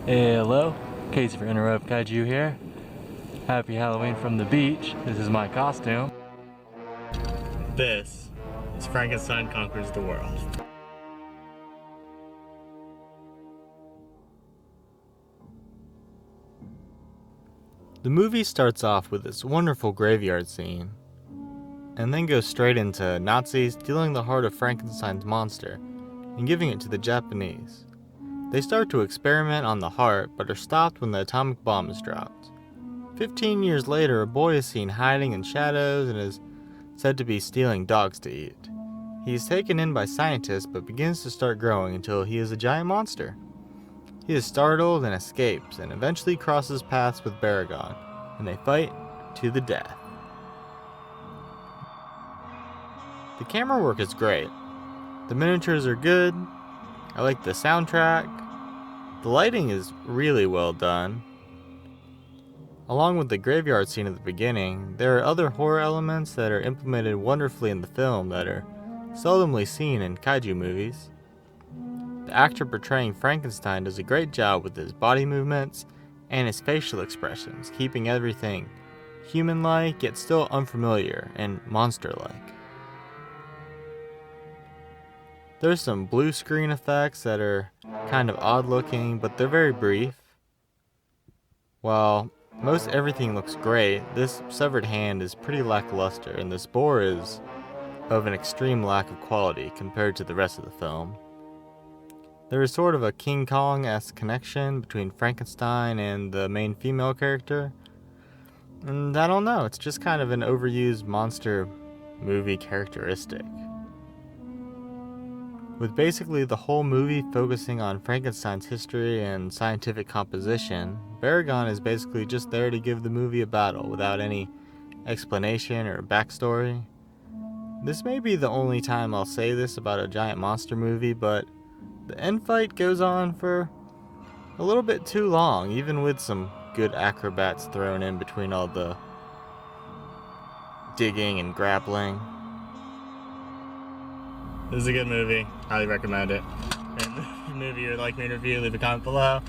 Hello, Casey for interwebkaiju here. Happy Halloween from the beach. This is my costume. This is Frankenstein Conquers the World. The movie starts off with this wonderful graveyard scene, and then goes straight into Nazis stealing the heart of Frankenstein's monster and giving it to the Japanese. They start to experiment on the heart, but are stopped when the atomic bomb is dropped. 15 years later, a boy is seen hiding in shadows and is said to be stealing dogs to eat. He is taken in by scientists but begins to start growing until he is a giant monster. He is startled and escapes, and eventually crosses paths with Baragon, and they fight to the death. The camera work is great. The miniatures are good. I like the soundtrack. The lighting is really well done. Along with the graveyard scene at the beginning, there are other horror elements that are implemented wonderfully in the film that are seldomly seen in kaiju movies. The actor portraying Frankenstein does a great job with his body movements and his facial expressions, keeping everything human-like yet still unfamiliar and monster-like. There's some blue screen effects that are kind of odd looking, but they're very brief. While most everything looks great, this severed hand is pretty lackluster, and the spoor is of an extreme lack of quality compared to the rest of the film. There is sort of a King Kong-esque connection between Frankenstein and the main female character. And I don't know, it's just kind of an overused monster movie characteristic. With basically the whole movie focusing on Frankenstein's history and scientific composition, Baragon is basically just there to give the movie a battle without any explanation or backstory. This may be the only time I'll say this about a giant monster movie, but the end fight goes on for a little bit too long, even with some good acrobats thrown in between all the digging and grappling. This is a good movie. Highly recommend it. And if the movie you would like me to review, leave a comment below.